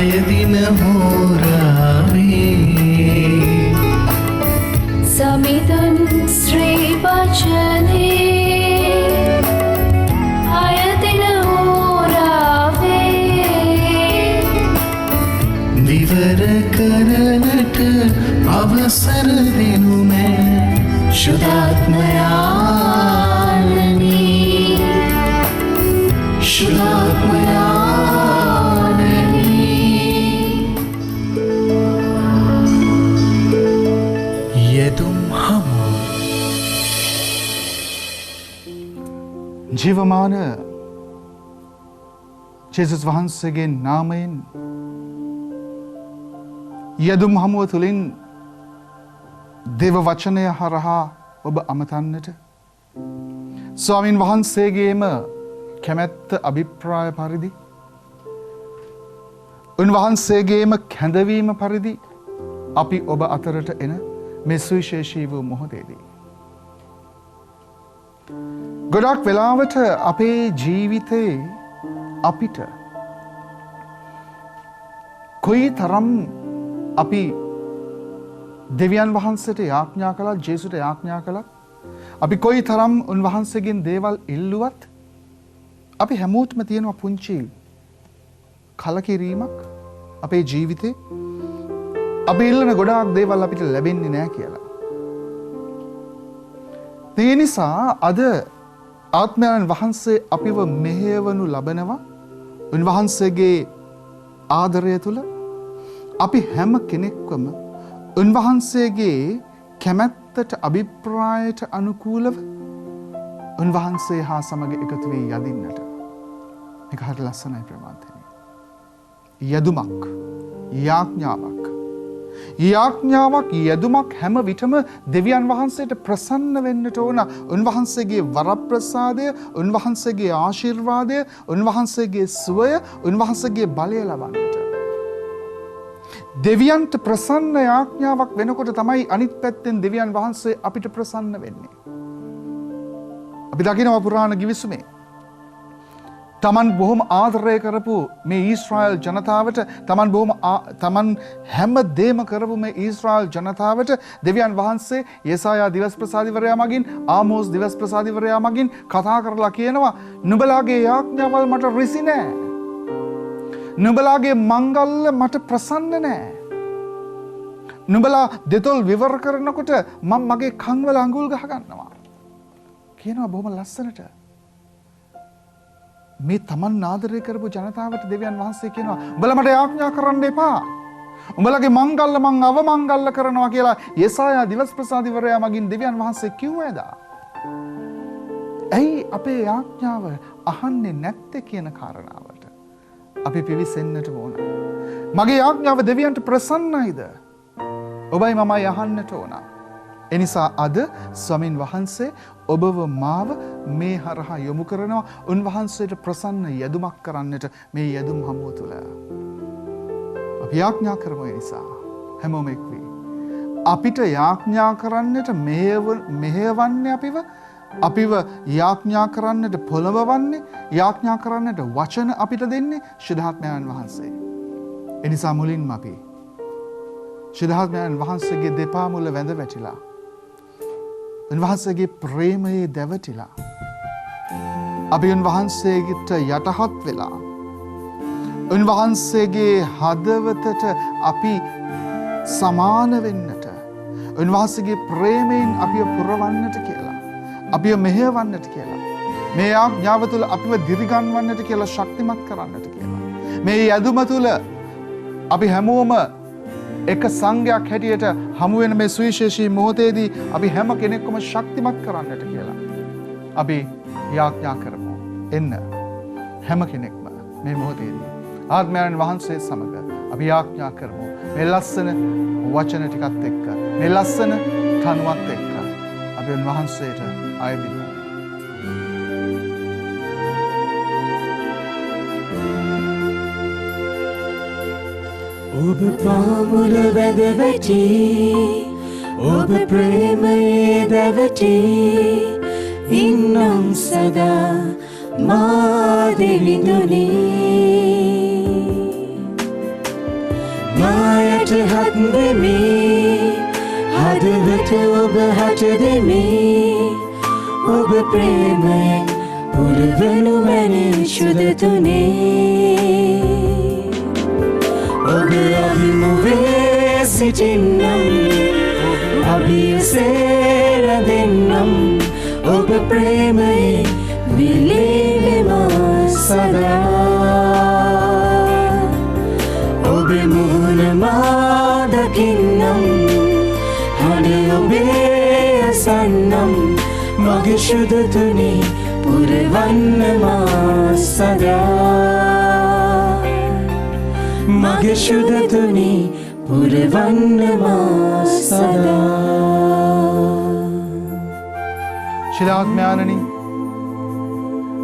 අයදින හෝරාවේ සමිඳුන් ශ්‍රී වචනේ අයදින හෝරාවේ විවර කරනට අවසර දෙනු මැන ශුද්ධාත්මයානනී ශුද්ධාත්මයානනී යෙදුම් හමු ජීවමාන ජේසුස් වහන්සේගේ නාමයෙන් යෙදුම් හමුව තුළින් දේව වචනය හරහා ඔබ අමතන්නට ස්වාමීන් වහන්සේගේම කැමැත්ත අභිප්‍රාය පරිදි උන්වහන්සේගේම කැඳවීම පරිදි අපි ඔබ අතරට එන මේ සුවිශේෂී වූ මොහොතේදී ගොඩක් වෙලාවට අපේ ජීවිතේ අපිට කොයි තරම් අපි දෙවියන් වහන්සේට යාඥා කළත් ජේසුට යාඥා කළත් අපි කොයි තරම් උන්වහන්සේගෙන් දේවල් ඉල්ලුවත් අපි හැමෝටම තියෙනවා පුංචි කලකිරීමක් අපේ ජීවිතේ අපි ඉල්ලන ගොඩාක් දේවල් අපිට ලැබෙන්නේ නැහැ කියලා. ඒ නිසා අද ආත්මයන් වහන්සේ අපිව මෙහෙයවනු ලබනවා උන්වහන්සේගේ ආදරය තුල අපි හැම කෙනෙක්වම උන්වහන්සේගේ කැමැත්තට අභිප්‍රායට අනුකූලව උන්වහන්සේ හා සමග එකතු වී යදින්නට මේක හරි ලස්සනයි ප්‍රමාන්තනේ. යදුමක් යාඥාවක් යදුමක් හැම විටම දෙවියන් වහන්සේට ප්‍රසන්න වෙන්නට ඕන. උන්වහන්සේගේ වරප්‍රසාදය, උන්වහන්සේගේ ආශිර්වාදය, උන්වහන්සේගේ සුවය, උන්වහන්සේගේ බලය ලබන්නට. දෙවියන්ට ප්‍රසන්න යාඥාවක් වෙනකොට තමයි අනිත් පැත්තෙන් දෙවියන් වහන්සේ අපිට ප්‍රසන්න වෙන්නේ. අපි දකිනවා පුරාණ ගිවිසුමේ තමන් බොහොම ආදරය කරපු මේ ඊශ්‍රායල් ජනතාවට තමන් හැම දේම කරපු මේ ඊශ්‍රායල් ජනතාවට දෙවියන් වහන්සේ යෙසායා දිවස් ප්‍රසාදිවරයා මගින් ආමෝස් දිවස් ප්‍රසාදිවරයා මගින් කතා කරලා කියනවා නුඹලාගේ යාඥාවල් මට රිසි නෑ. නුඹලාගේ මංගල්‍ය මට ප්‍රසන්න නෑ. නුඹලා දෙතොල් විවර කරනකොට මම මගේ කන්වල අඟුල් ගහ ගන්නවා. කියනවා බොහොම ලස්සනට. මේ තමන් ආදරය කරපු ජනතාවට දෙවියන් වහන්සේ කියනවා උඹලා මට යාඥා කරන්න එපා. උඹලගේ මංගල්‍ය මං අවමංගල්‍ය කරනවා කියලා යෙසායා දිවස් ප්‍රසාදිවරයා මගින් දෙවියන් වහන්සේ කිව්වේද? ඇයි අපේ යාඥාව අහන්නේ නැත්තේ කියන කාරණාවට අපි පිවිසෙන්නට ඕන. මගේ යාඥාව දෙවියන්ට ප්‍රසන්නයිද? ඔබයි මමයි අහන්නට ඕන. එනිසා අද ස්වාමින් වහන්සේ ඔබව මාව මේ හරහා යොමු කරනවා උන්වහන්සේට ප්‍රසන්න යදුමක් කරන්නට මේ යදුම් හමුව තුළ. අපි යාඥා කරමු. ඒ නිසා හැමෝම එක් වී අපිට යාඥා කරන්නට මෙහෙයවන්නේ අපිව යාඥා කරන්නට පොළඹවන්නේ යාඥා කරන්නට වචන අපිට දෙන්නේ ශුද්ධාත්මයන් වහන්සේ. එනිසා මුලින්ම අපි ශුද්ධාත්මයන් වහන්සේගේ දෙපා මුල වැඳ වැටිලා උන්වහන්සේගේ ප්‍රේමයේ දැවටිලා අපි උන්වහන්සේට යටහත් වෙලා උන්වහන්සේගේ හදවතට අපි සමාන වෙන්නට උන්වහන්සේගේ ප්‍රේමයෙන් අපිව පුරවන්නට කියලා අපිව මෙහෙයවන්නට කියලා මේ ආඥාව තුළ අපිව දිරිගන්වන්නට කියලා ශක්තිමත් කරන්නට කියලා මේ යදුම තුළ අපි හැමෝම එක සංඝයක් හැටියට හමු වෙන මේ සුවිශේෂී මොහොතේදී අපි හැම කෙනෙක්වම ශක්තිමත් කරන්නට කියලා අපි යාඥා කරමු. එන්න හැම කෙනෙක්ම මේ මොහොතේදී ආත්මයන් වහන්සේ සමග අපි යාඥා කරමු. මේ ලස්සන වචන ටිකත් එක්ක මේ ලස්සන තනුවත් එක්ක අපි උන්වහන්සේට ආයදිමු. ඔබ පාමුල වැද වැටි ඔබ ප්‍රේමයේ දැවටි ඉන්නම් සදා මා දෙවිඳුනි යටහත් වෙමි හදවත ඔබ හට දෙමි ඔබ ප්‍රේමයෙන් පුරවනු මැනි ශුද්ධතුනේ ඔබ අභිමුවේ සිටින්නම් අභියසේ රැඳෙන්නම් ඔබ ප්‍රේමයෙන් විලීමෙමා සදා ඔබේ මුහුණ මා දකින්නම් හඬ ඔබේ අසන්නම් මගේ ශුද්ධතුනේ පුරවන්න මා සදා මගේ ශුද්ධතුනේ පුරවන්න මා සදා ශිලාත්මයාණනි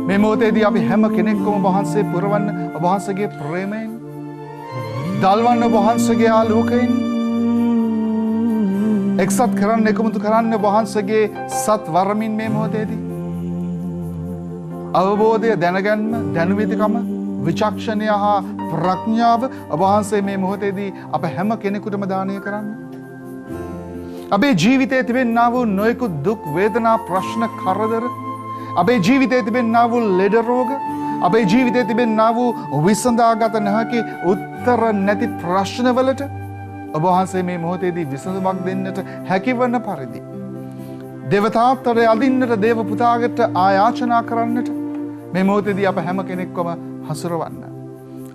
මේ මොහොතේදී අපි හැම කෙනෙක්ම වහන්සේ පුරවන්න ඔබ වහන්සේගේ ප්‍රේමයෙන් දල්වන්න ඔබ වහන්සේගේ ආලෝකයෙන් එක්සත් කරන්න එකමුතු කරන්න ඔබ වහන්සේගේ සත් වරමින් මේ මොහොතේදී අවබෝධය දැනගන්න දැනුමිතිකම විචක්ෂණය හා ප්‍රඥාව ඔබ වහන්සේ මේ මොහොතේදී අප හැම කෙනෙකුටම දානය කරන්න අපේ ජීවිතයේ තිබෙන්නා වූ නොයෙකුත් දුක් වේදනා ප්‍රශ්න කරදර අපේ ජීවිතයේ තිබෙන්නා වූ ලෙඩ රෝග අපේ ජීවිතයේ තිබෙන්නා වූ විසඳාගත නොහැකි උත්තර නැති ප්‍රශ්නවලට ඔබ වහන්සේ මේ මොහොතේදී විසඳුමක් දෙන්නට හැකිවන පරිදි දේවතාත්තරය අදින්නට දේව පුතාගට ආයාචනා කරන්නට මේ මොහොතේදී අප හැම කෙනෙක්වම හසුරවන්න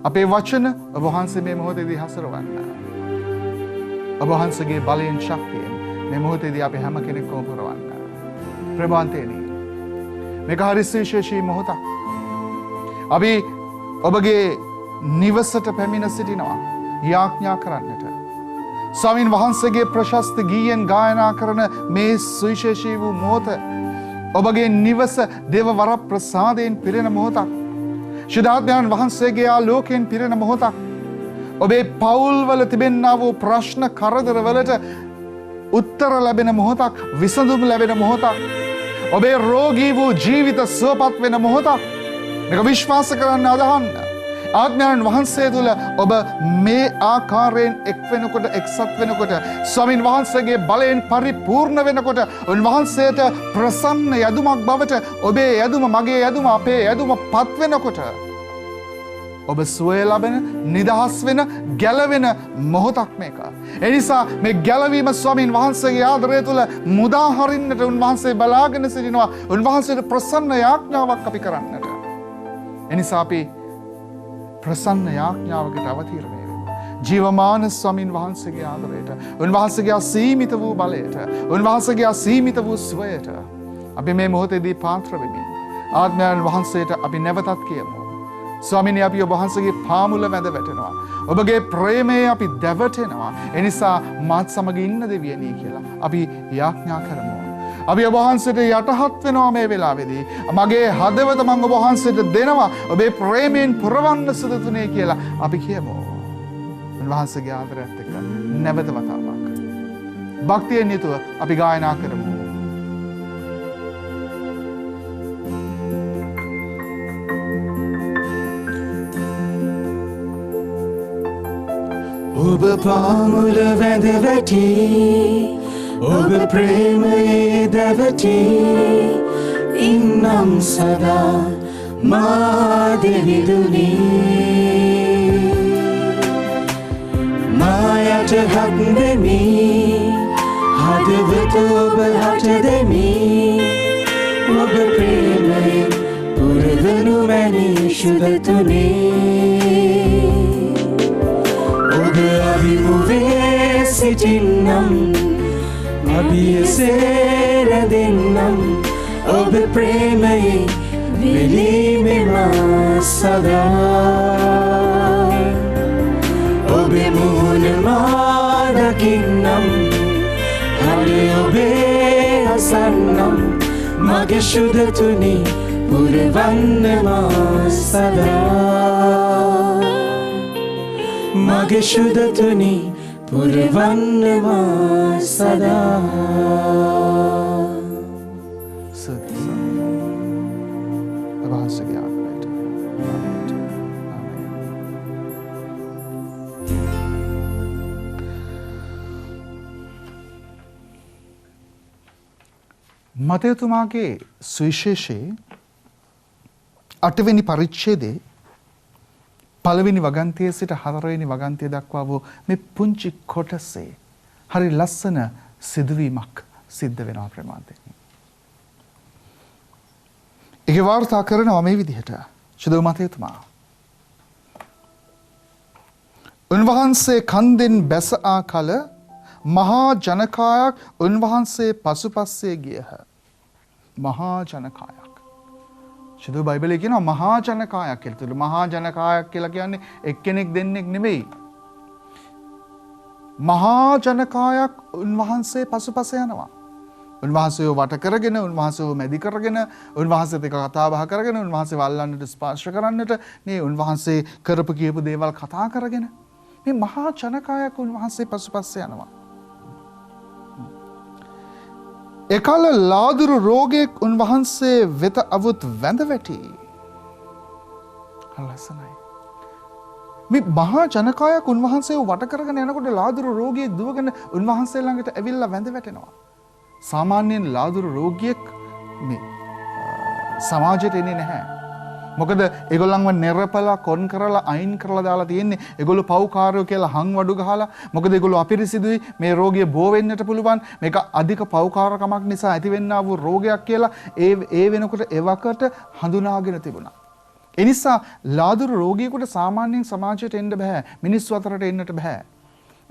අපේ වචන ඔබ වහන්සේ මේ මොහොතේදී හසුරවන්න ඔබ වහන්සේගේ බලයෙන් ශක්තියෙන් මේ මොහොතේදී අපි හැම කෙනෙක්වම පුරවන්න ප්‍රභාන්තේනි මේක හරි සුවිශේෂී මොහොතක් අපි ඔබගේ නිවසට පැමිණ සිටිනවා යාඥා කරන්නට ස්වාමීන් වහන්සේගේ ප්‍රශස්ත ගීයෙන් ගායනා කරන මේ සුවිශේෂී වූ මොහොත ඔබගේ නිවස දේව වර ප්‍රසාදයෙන් පිරෙන මොහොතක් ශිදාත්මයන් වහන්සේගේ ආලෝකයෙන් පිරෙන මොහොතක් ඔබේ පවුල්වල තිබෙන්නා වූ ප්‍රශ්න කරදරවලට උත්තර ලැබෙන මොහොතක් විසඳුම් ලැබෙන මොහොතක් ඔබේ රෝගී වූ ජීවිත සුවපත් වෙන මොහොතක් මේක විශ්වාස කරන්න අදහන්න ආත්මයන් වහන්සේ තුළ ඔබ මේ ආකාරයෙන් එක් වෙනකොට එක්සත් වෙනකොට ස්වාමීන් වහන්සේගේ බලයෙන් පරිපූර්ණ වෙනකොට උන්වහන්සේට ප්‍රසන්න යදුමක් බවට ඔබේ යදුම මගේ යදුම අපේ යදුම පත් වෙනකොට ඔබ සුවය ලබන නිදහස් වෙන ගැලවෙන මොහොතක් මේක. එනිසා මේ ගැලවීම ස්වාමීන් වහන්සේගේ ආදරය තුළ මුදා හරින්නට උන්වහන්සේ බලාගෙන සිටිනවා. උන්වහන්සේට ප්‍රසන්න යාඥාවක් අපි කරන්නට. එනිසා අපි ප්‍රසන්න යාඥාවකට අවතීර්ණය වෙමු. ජීවමාන ස්වාමීන් වහන්සේගේ ආදරයට, උන්වහන්සේගේ අසීමිත වූ බලයට, උන්වහන්සේගේ අසීමිත වූ සුවයට අපි මේ මොහොතේදී පාත්‍ර වෙමින් ආත්මයන් වහන්සේට අපි නැවතත් කියමු. ස්වාමිනී අපි ඔබ වහන්සේගේ පාමුල වැඳ වැටෙනවා. ඔබගේ ප්‍රේමයේ අපි දැවටෙනවා. එනිසා මාත් සමග ඉන්න දෙවියනි කියලා අපි යාඥා කරමු. අපි ඔබ වහන්සේට යටහත් වෙනවා මේ වෙලාවේදී. මගේ හදවත මම ඔබ වහන්සේට දෙනවා. ඔබේ ප්‍රේමයෙන් පුරවන්න සුදුතුනේ කියලා අපි කියමු. උන්වහන්සේගේ ආදරයත් එක්ක නැවත වතාවක් භක්තියෙන් යුතුව අපි ගායනා කරමු. ඔබ පාමුල වැඳ වැටි ඔබ ප්‍රේමයේ දැවටි ඉන්නම් සදා මා දෙවිදුනේ මා යටහත් වෙමි හදවත ඔබ හට දෙමි ඔබ ප්‍රේමයෙන් පුරවනු මැනි ශුද්ධතුනේ ඔබ අභිමුවේ සිටින්නම් අභියසේ රැඳෙන්නම් ඔබ ප්‍රේමයෙන් විලීමෙමා සදා ඔබේ මුහුණ මා දකින්නම් හඬ ඔබේ අසන්නම් මගේ ශුද්ධතුනේ පුරවන්න මා සදා මගේ ශුද්ධතුනේ පුරවන්න මා සදා මතයතුමාගේ සුවිශේෂයේ 8 වෙනි පරිච්ඡේදයේ 1 වෙනි වගන්තියේ සිට 4 වෙනි වගන්තිය දක්වා වූ මේ පුංචි කොටසේ හරි ලස්සන සිදුවීමක් සිද්ධ වෙනවා ප්‍රමාන්තයෙන්. ඒක වාර්තා කරනවා මේ විදිහට. ශුද්ධ මතයතුමා උන්වහන්සේ කන්දෙන් බැස ආ කල මහා ජනකායක් උන්වහන්සේ පසුපස්සේ ගියහ. මහා ජනකායක්. ශුද්ධ බයිබලයේ කියනවා මහා ජනකායක් කියලා. ඒතකොට මහා ජනකායක් කියලා කියන්නේ එක්කෙනෙක් දෙන්නෙක් නෙමෙයි. මහා ජනකායක් උන්වහන්සේ පසුපස යනවා. උන්වහන්සේව වට කරගෙන, උන්වහන්සේව මැදි කරගෙන, උන්වහන්සේත් එක්ක කතා බහ කරගෙන, උන්වහන්සේ වල්ලන්නට ස්පර්ශ කරන්නට මේ උන්වහන්සේ කරපු කියපු දේවල් කතා කරගෙන මේ මහා ජනකායක් උන්වහන්සේ පසුපස්සේ යනවා. එකල ලාදුරු රෝගයෙක් උන්වහන්සේ වෙත අවුත් වැඳ වැටි. ලස්සනයි. මේ මහා ජනකායක් උන්වහන්සේව වට කරගෙන යනකොට ලාදුරු රෝගියෙක් දුවගෙන උන්වහන්සේ ළඟට ඇවිල්ලා වැඳ වැටෙනවා. සාමාන්‍යයෙන් ලාදුරු රෝගියෙක් මේ සමාජයට එන්නේ නැහැ. මොකද ඒගොල්ලන්ව නිරපලා කොන් කරලා අයින් කරලා දාලා තියෙන්නේ. ඒගොල්ලෝ පව්කාරයෝ කියලා හංවඩු ගහලා. මොකද ඒගොල්ලෝ අපිරිසිදුයි. මේ රෝගිය බෝ වෙන්නට පුළුවන්. මේක අධික පව්කාරකමක් නිසා ඇතිවෙන්නා වූ රෝගයක් කියලා ඒ වෙනකොට එවකට හඳුනාගෙන තිබුණා. ඒ නිසා ලාදුරු රෝගියෙකුට සාමාන්‍යයෙන් සමාජයට එන්න බෑ. මිනිස්සු අතරට එන්නට බෑ.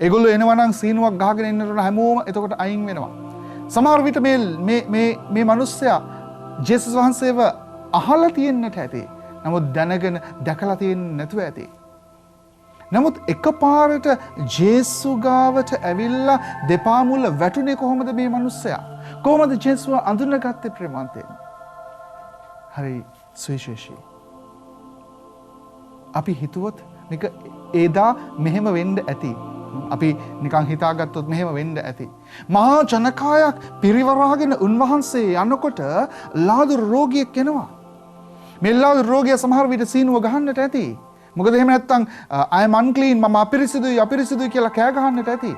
ඒගොල්ලෝ එනවා නම් සීනුවක් ගහගෙන එන්නට උන හැමෝම එතකොට අයින් වෙනවා. සමහර විට මේ මිනිස්සයා ජේසුස් වහන්සේව අහලා තියෙන්නට ඇති. නමුත් දැනගෙන දැකලා තියෙන්නේ නැතුව ඇති. නමුත් එකපාරට ජේසු ගාවට ඇවිල්ලා දෙපා මුල වැටුනේ කොහොමද මේ මිනිස්සයා? කොහොමද ජේසුව අඳුනගත්තේ ප්‍රේමාන්තයෙන්? හරි සුවිශේෂී. අපි හිතුවොත් මේක එදා මෙහෙම වෙන්න ඇති. අපි නිකන් හිතාගත්තොත් මෙහෙම වෙන්න ඇති. මහා ජනකායක් පිරිවරාගෙන උන්වහන්සේ යනකොට ලාදුරු රෝගියෙක් එනවා. මේ ලාදුරු රෝගියා සමහර විට සීනුව ගහන්නට ඇති. මොකද එහෙම නැත්තම් I am unclean මම අපිරිසිදුයි කියලා කෑ ගහන්නට ඇති.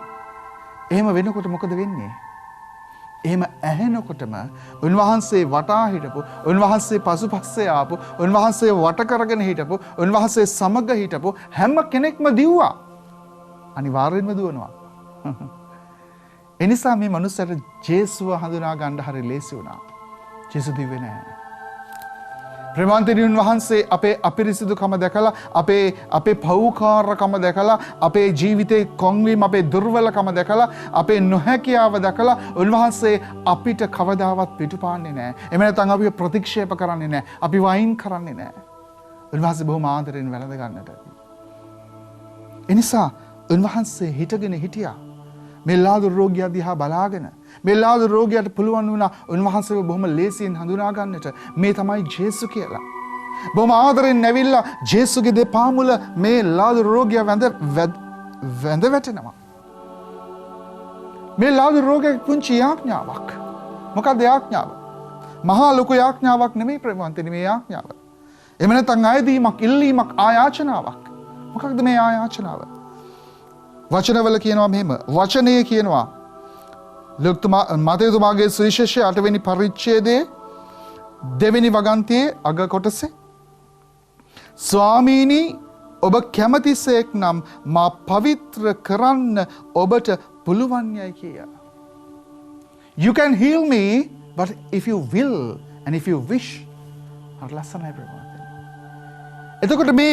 එහෙම වෙනකොට මොකද වෙන්නේ? එහෙම ඇහෙනකොටම උන්වහන්සේ වටා හිටපු, උන්වහන්සේ පසුපස්සේ ආපු, උන්වහන්සේ වට කරගෙන හිටපු, උන්වහන්සේ සමග හිටපු හැම කෙනෙක්ම දිව්වා. අනිවාර්යෙන්ම දුවනවා. එනිසා මේ මනුස්සයට ජේසුව හඳුනා ගන්න හරි ලේසි වුණා. ජේසු දිව්වේ නැහැ. ප්‍රේමාන්තනි උන්වහන්සේ අපේ අපිරිසිදුකම දැකලා, අපේ පෞකාරකම දැකලා, අපේ ජීවිතේ කොන්වීම, අපේ දුර්වලකම දැකලා, අපේ නොහැකියාව දැකලා උන්වහන්සේ අපිට කවදාවත් පිටුපාන්නේ නැහැ. එහෙම නැත්නම් අපිව ප්‍රතික්ෂේප කරන්නේ නැහැ. අපි වයින් කරන්නේ නැහැ. උන්වහන්සේ බොහොම ආදරෙන් වැළඳ ගන්නට. එනිසා උන්වහන්සේ හිටගෙන හිටියා. මේ ලාදුරු රෝගියා දිහා බලාගෙන මේ ලාදුරු රෝගියාට පුළුවන් වුණා උන්වහන්සේව බොහොම ලේසියෙන් හඳුනා ගන්නට. මේ තමයි ජේසු කියලා. බොහොම ආදරෙන් ඇවිල්ලා ජේසුගේ දෙපා මුල මේ ලාදුරු රෝගියා වැඳ වැටෙනවා. මේ ලාදුරු රෝගියාගේ පුංචි යාඥාවක්. මොකක්ද යාඥාව? මහා ලොකු යාඥාවක් නෙමෙයි ප්‍රේමවන්තනි මේ යාඥාව. එහෙම නැත්නම් ආයදීමක්, ඉල්ලීමක්, ආයාචනාවක්. මොකක්ද මේ ආයාචනාව? වචනවල කියනවා මෙහෙම. වචනයේ කියනවා මතයතුමාගේ සුවිශේෂය 8 වෙනි පරිච්ඡේදයේ 2 වෙනි වගන්තියේ අග කොටසේ ස්වාමීනි ඔබ කැමතිසේක් නම් මා පවිත්‍ර කරන්න ඔබට පුළුවන් යයි කිය. You can heal me but if you will and if you wish. හරි ලස්සනයි ප්‍රමාණය. එතකොට මේ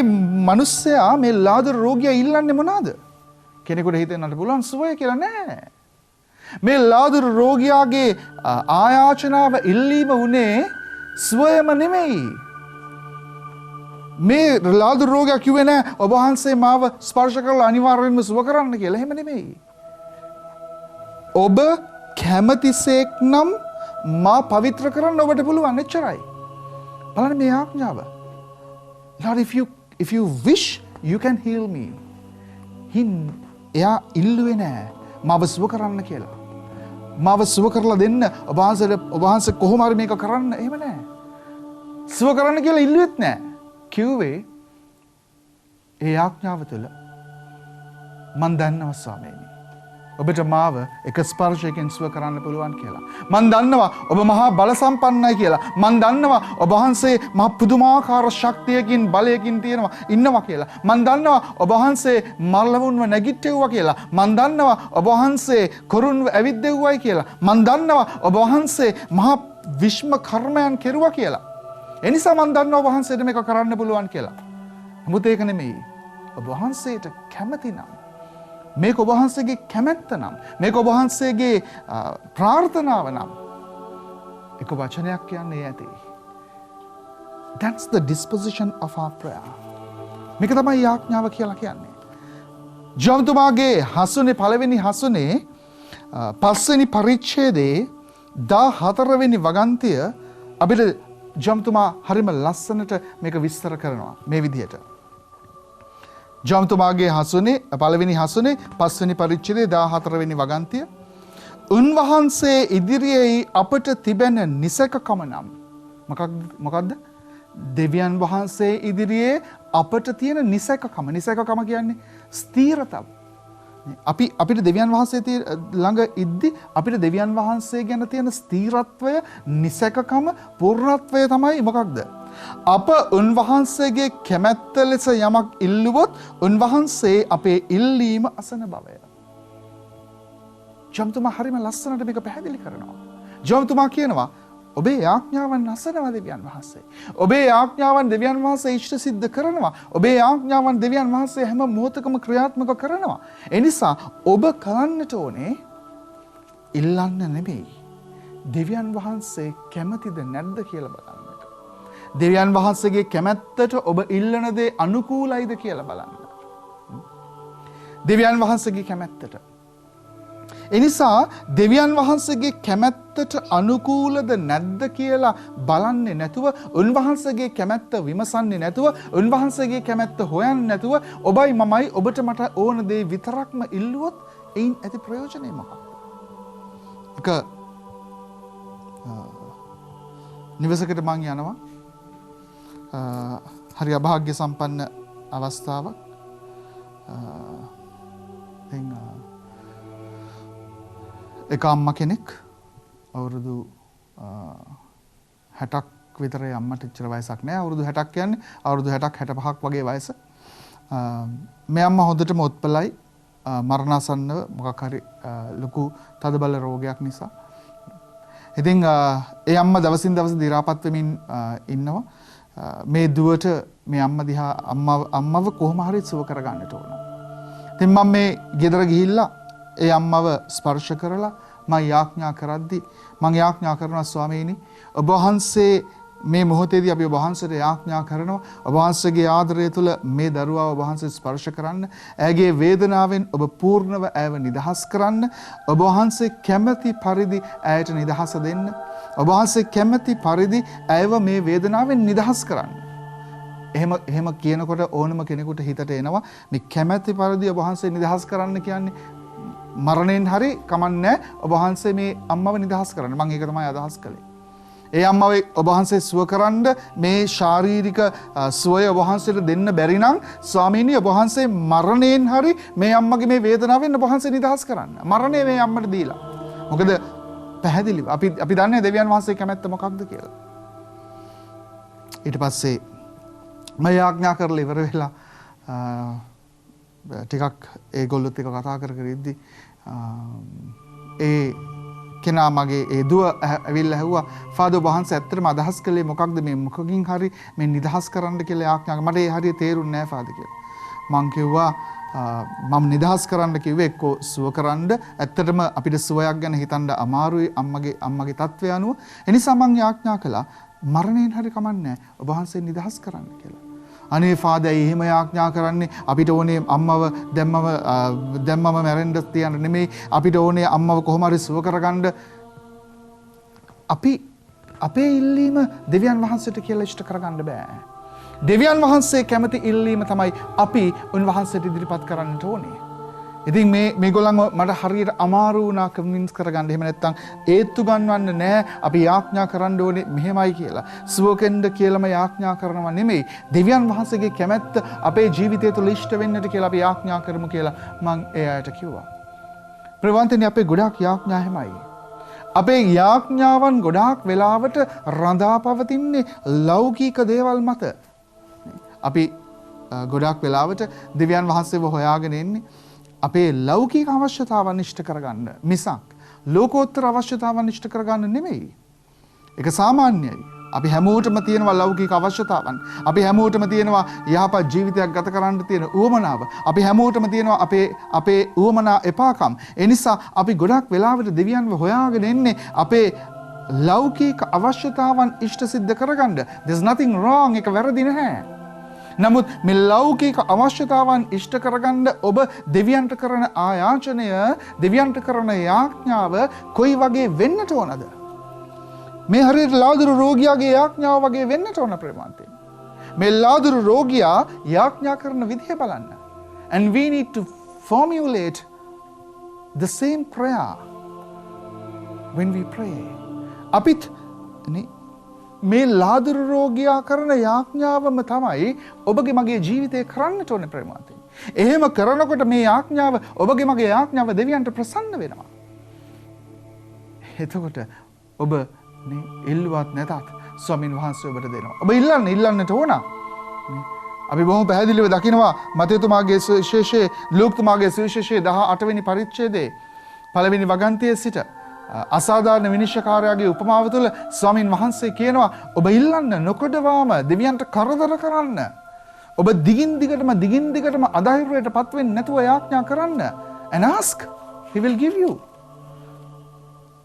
මිනිස්සයා මේ ලාදුරු රෝගියා ඉල්ලන්නේ මොනවාද? කෙනෙකුට හිතෙන්නට පුළුවන් සුවය කියලා. නෑ. මේ ලාදුරු රෝගියාගේ ආයාචනාව ඉල්ලීම උනේ සුවයම නෙමෙයි. මේ ලාදුරු රෝගියා කිව්වේ නෑ ඔබ වහන්සේ මාව ස්පර්ශ කරලා අනිවාර්යෙන්ම සුව කරන්න කියලා. එහෙම නෙමෙයි. ඔබ කැමතිසේක් නම් මා පවිත්‍ර කරන්න ඔබට පුළුවන්. එච්චරයි. බලන්න මේ ආඥාව. Lord, if you wish you can heal me. එයා ඉල්ලුවේ නෑ මාව සුව කරන්න කියලා. මාව සුව කරලා දෙන්න ඔබ වහන්සේ කොහොම හරි මේක කරන්න. එහෙම නෑ. සුව කරන්න කියලා ඉල්ලුවෙත් නෑ. කිව්වේ ඒ ආඥාව තුළ මන් දන්නවා ස්වාමීනි ඔබට මාව එක ස්පර්ශයකින් සුව කරන්න පුළුවන් කියලා. මන් දන්නවා ඔබ මහා බල සම්පන්නයි කියලා. මන් දන්නවා ඔබ වහන්සේ මහා පුදුමාකාර ශක්තියකින් බලයකින් තියෙනවා ඉන්නවා කියලා. මන් දන්නවා ඔබ වහන්සේ මරලවුන්ව නැගිට්ටෙව්වා කියලා. මන් දන්නවා ඔබ වහන්සේ කොරුන්ව ඇවිද්දෙව්වයි කියලා. මන් දන්නවා ඔබ වහන්සේ මහා විශ්ම කර්මයන් කෙරුවා කියලා. එනිසා මන් දන්නවා ඔබ වහන්සේට මේක කරන්න පුළුවන් කියලා. නමුත් ඒක නෙමෙයි. ඔබ වහන්සේට කැමති නම් මේක ඔබ වහන්සේගේ කැමැත්ත නම් මේක ඔබ වහන්සේගේ ප්‍රාර්ථනාව නම් එක වචනයක් කියන්නේ ඇති. That's the disposition of our prayer. මේක තමයි යාඥාව කියලා කියන්නේ. ජොම්තුමාගේ හසුනේ පළවෙනි හසුනේ 5 වෙනි පරිච්ඡේදයේ 14 වෙනි වගන්තිය අපිට ජොම්තුමා හරිම ලස්සනට මේක විස්තර කරනවා මේ විදිහට. ජොම්තුමාගේ හසුනේ පළවෙනි හසුනේ 5 වෙනි පරිච්ඡේදයේ 14 වෙනි වගන්තිය උන්වහන්සේ ඉදිරියේ අපට තිබෙන නිසකකම නම් මොකක්ද? දෙවියන් වහන්සේ ඉදිරියේ අපට තියෙන නිසකකම. නිසකකම කියන්නේ ස්ථීරතාව. අපිට දෙවියන් වහන්සේ ළඟ ඉද්දි අපිට දෙවියන් වහන්සේ ගැන තියෙන ස්ථීරත්වය, නිසකකම, පූර්ණත්වය තමයි මොකක්ද? අප උන්වහන්සේගේ කැමැත්ත ලෙස යමක් ඉල්ලුවොත් උන්වහන්සේ අපේ ඉල්ලීම අසන බවය. ජොම්තුමා හරිම ලස්සනට මේක පැහැදිලි කරනවා. ජොම්තුමා කියනවා ඔබේ ආඥාවන් අසනවා දෙවියන් වහන්සේ. ඔබේ ආඥාවන් දෙවියන් වහන්සේ ඉෂ්ට සිද්ධ කරනවා. ඔබේ ආඥාවන් දෙවියන් වහන්සේ හැම මොහොතකම ක්‍රියාත්මක කරනවා. ඒ නිසා ඔබ කරන්නට ඕනේ ඉල්ලන්න නෙමෙයි. දෙවියන් වහන්සේ කැමතිද නැද්ද කියලා බලන්නට. දෙවියන් වහන්සේගේ කැමැත්තට ඔබ ඉල්ලන දේ අනුකූලයිද කියලා බලන්න. දෙවියන් වහන්සේගේ කැමැත්තට. එනිසා දෙවියන් වහන්සේගේ කැමැත්තට අනුකූලද නැද්ද කියලා බලන්නේ නැතුව, උන්වහන්සේගේ කැමැත්ත විමසන්නේ නැතුව, උන්වහන්සේගේ කැමැත්ත හොයන්නේ නැතුව ඔබයි මමයි ඔබට මට ඕන දේ විතරක්ම ඉල්ලුවොත් එයින් ඇති ප්‍රයෝජනය මොකක්ද? එක නිවසකට මං යනවා. හරි අභාග්‍ය සම්පන්න අවස්ථාවක්. එක අම්ම කෙනෙක් අවුරුදු 60ක් විතර අම්මට ඉච්චර වයසක් නෑ. අවුරුදු 60ක් කියන්නේ අවුරුදු 60ක් 65ක් වගේ වයස. මේ අම්මා හොඳටම උත්පලයි. මරණාසන්නව මොකක් හරි ලොකු තදබල රෝගයක් නිසා. ඉතින් ඒ අම්මා දවසින් දවස දි รา පත් වෙමින් ඉන්නවා. මේ දුවට මේ අම්මා දිහා අම්මව කොහොම හරි සුව කරගන්නට ඕන. ඉතින් මම මේ ගෙදර ගිහිල්ලා ඒ අම්මව ස්පර්ශ කරලා මම යාඥා කරද්දි මම යාඥා කරනවා ස්වාමීනි ඔබ වහන්සේ මේ මොහොතේදී අපි ඔබ වහන්සේට යාඥා කරනවා ඔබ වහන්සේගේ ආදරය තුළ මේ දරුවා ඔබ වහන්සේ ස්පර්ශ කරන්න ඇගේ වේදනාවෙන් ඔබ පූර්ණව ඇයව නිදහස් කරන්න ඔබ වහන්සේ කැමැති පරිදි ඇයට නිදහස දෙන්න ඔබ වහන්සේ කැමැති පරිදි ඇයව මේ වේදනාවෙන් නිදහස් කරන්න. එහෙම කියනකොට ඕනම කෙනෙකුට හිතට එනවා මේ කැමැති පරිදි ඔබ වහන්සේ නිදහස් කරන්න කියන්නේ මරණයෙන් හරි කමන්නේ ඔබ වහන්සේ මේ අම්මව නිදහස් කරන්න. මම ඒක තමයි අදහස් කළේ. ඒ අම්මව ඔබ වහන්සේ සුව කරන්න මේ ශාරීරික සුවය ඔබ වහන්සේට දෙන්න බැරි නම් ස්වාමීනි ඔබ වහන්සේ මරණයෙන් හරි මේ අම්මගේ මේ වේදනාවෙන් ඔබ වහන්සේ නිදහස් කරන්න. මරණය මේ අම්මට දීලා. මොකද පැහැදිලිව අපි දන්නේ දෙවියන් වහන්සේ කැමැත්ත මොකක්ද කියලා. ඊට පස්සේ මම යාඥා කරලා ඉවර වෙලා ටිකක් ඒගොල්ලොත් එක කතා කර ඉද්දි ඒ කෙනා මගේ ඒ දුව ඇවිල්ලා ඇහුවා ෆාදර් වහන්සේ ඇත්තටම අදහස් කළේ මොකක්ද මේ මොකකින් හරි මේ නිදහස් කරන්න කියලා යාඥා මට ඒ හරිය තේරුන්නේ නැහැ ෆාදර් කියලා. මං කිව්වා මම නිදහස් කරන්න කිව්වේ එක්කෝ සුව කරන්න ඇත්තටම අපිට සුවයක් ගැන හිතන්න අමාරුයි අම්මගේ තත්ත්වය අනුව. ඒ නිසා මං යාඥා කළා මරණයෙන් හරි කමන්නේ ඔබ වහන්සේ නිදහස් කරන්න කියලා. අනේ ෆාදර් එහෙම යාඥා කරන්නේ අපිට ඕනේ අම්මව දැම්මම මැරෙන්න තියන්න නෙමෙයි අපිට ඕනේ අම්මව කොහොම හරි සුව කරගන්න. අපි අපේ ඉල්ලීම දෙවියන් වහන්සේට කියලා ඉෂ්ට කරගන්න බෑ. දෙවියන් වහන්සේ කැමති ඉල්ලීම තමයි අපි උන්වහන්සේට ඉදිරිපත් කරන්නට ඕනේ. ඉතින් මේගොල්ලන්ව මට හරියට අමාරු වුණා කන්වින්ස් කරගන්න. එහෙම නැත්නම් ඒත්තු ගන්නවන්න නෑ අපි යාඥා කරන්න ඕනේ මෙහෙමයි කියලා. සුවකෙන්ද කියලාම යාඥා කරනවා නෙමෙයි. දෙවියන් වහන්සේගේ කැමැත්ත අපේ ජීවිතය තුළ ඉෂ්ට වෙන්නට කියලා අපි යාඥා කරමු කියලා මම ඒ අයට කිව්වා. ප්‍රවන්තනි අපේ ගොඩාක් යාඥා හැමයි. අපේ යාඥාවන් ගොඩාක් වෙලාවට රඳා පවතින්නේ ලෞකික දේවල් මත. අපි ගොඩාක් වෙලාවට දෙවියන් වහන්සේව හොයාගෙන එන්නේ අපේ ලෞකික අවශ්‍යතාවන් ඉෂ්ට කරගන්න මිසක් ලෝකෝත්තර අවශ්‍යතාවන් ඉෂ්ට කරගන්න නෙමෙයි. ඒක සාමාන්‍යයි. අපි හැමෝටම තියෙනවා ලෞකික අවශ්‍යතාවන්. අපි හැමෝටම තියෙනවා යහපත් ජීවිතයක් ගත කරන්න තියෙන උවමනාව. අපි හැමෝටම තියෙනවා අපේ උවමනා එපාකම්. ඒ නිසා අපි ගොඩක් වෙලාවට දෙවියන්ව හොයාගෙන එන්නේ අපේ ලෞකික අවශ්‍යතාවන් ඉෂ්ට සිද්ධ කරගන්න. There's nothing wrong. ඒක වැරදි නැහැ. නමුත් මේ ලෞකික අවශ්‍යතාවන් ඉෂ්ට කරගන්න ඔබ දෙවියන්ට කරන ආයාචනය, දෙවියන්ට කරන යාඥාව කොයි වගේ වෙන්නට ඕනද? මේ හරියට ලාදුරු රෝගියාගේ යාඥාව වගේ වෙන්නට ඕන ප්‍රේමවන්තයනි. මේ ලාදුරු රෝගියා යාඥා කරන විදිහ බලන්න. And we need to formulate the same prayer when we pray. අපිත් මේ ලාදුරු රෝගියා කරන යාඥාවම තමයි ඔබගේ මගේ ජීවිතේ කරන්නට ඕනේ ප්‍රේමවන්තයනි. එහෙම කරනකොට මේ යාඥාව ඔබගේ මගේ යාඥාව දෙවියන්ට ප්‍රසන්න වෙනවා. එතකොට ඔබ ඉල්ලුවත් නැතත් ස්වාමීන් වහන්සේ ඔබට දෙනවා. ඔබ ඉල්ලන්නට ඕන. අපි බොහොම පැහැදිලිව දකිනවා මතේතුමාගේ සුවිශේෂයේ ලූක්තුමාගේ සුවිශේෂයේ 18 වෙනි පරිච්ඡේදයේ පළවෙනි වගන්තියේ සිට අසාධාරණ විනිශ්චයකාරයාගේ උපමාව තුළ ස්වාමීන් වහන්සේ කියනවා ඔබ ඉල්ලන්න නොකොඩවාම දෙවියන්ට කරදර කරන්න. ඔබ දිගින් දිගටම අධෛර්යයට පත් වෙන්නේ නැතුව යාඥා කරන්න. And ask, he will give you.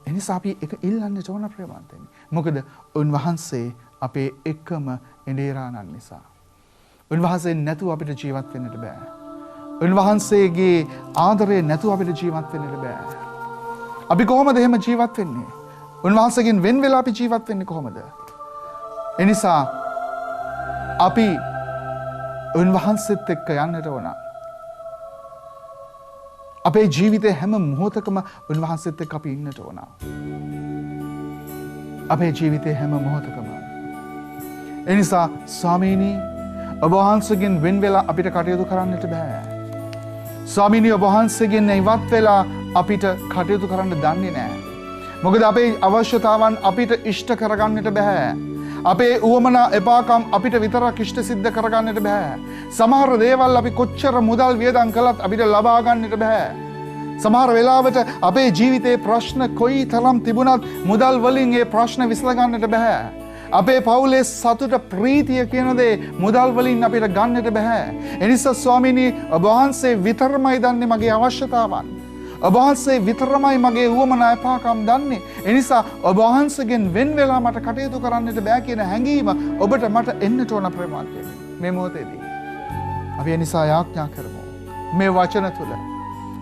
එනිසා අපි එක ඉල්ලන්නට ඕන ප්‍රේමවන්තයනි. මොකද උන්වහන්සේ අපේ එකම එඬේරාණන් නිසා. උන්වහන්සේ නැතුව අපිට ජීවත් වෙන්නට බෑ. උන්වහන්සේගේ ආදරය නැතුව අපිට ජීවත් වෙන්නට බෑ. අපි කොහොමද එහෙම ජීවත් වෙන්නේ? උන්වහන්සේගෙන් වෙන් වෙලා අපි ජීවත් වෙන්නේ කොහොමද? එනිසා අපි උන්වහන්සේත් එක්ක යන්නට ඕන. අපේ ජීවිතේ හැම මොහොතකම උන්වහන්සේත් එක්ක අපි ඉන්නට ඕන. අපේ ජීවිතේ හැම මොහොතකම. එනිසා ස්වාමීනි ඔබ වහන්සේගෙන් වෙන් වෙලා අපිට කටයුතු කරන්නට බෑ. ස්වාමීනි ඔබ වහන්සේගෙන් ඉවත් වෙලා අපිට කටයුතු කරන්න දන්නේ නැහැ. මොකද අපේ අවශ්‍යතාවන් අපිට ඉෂ්ට කරගන්නට බෑ. අපේ උවමනා එපාකම් අපිට විතරක් ඉෂ්ට සිද්ධ කරගන්නට බෑ. සමහර දේවල් අපි කොච්චර මුදල් වියදම් කළත් අපිට ලබා ගන්නට බෑ. සමහර වෙලාවට අපේ ජීවිතේ ප්‍රශ්න කොයි තරම් තිබුණත් මුදල් වලින් ඒ ප්‍රශ්න විසඳගන්නට බෑ. අපේ පවුලේ සතුට ප්‍රීතිය කියන දේ මුදල් වලින් අපිට ගන්නට බෑ. එනිසා ස්වාමීනි ඔබ වහන්සේ විතරමයි දන්නේ මගේ අවශ්‍යතාවන්. ඔබ වහන්සේ විතරමයි මගේ උවමනා එපාකම් දන්නේ. එනිසා ඔබ වහන්සේගෙන් වෙන් වෙලා මට කටයුතු කරන්නට බෑ කියන හැඟීම ඔබට මට එන්නට ඕන ප්‍රේමවන්තයනි. මේ මොහොතේදී අපි එනිසා යාඥා කරමු. මේ වචන තුල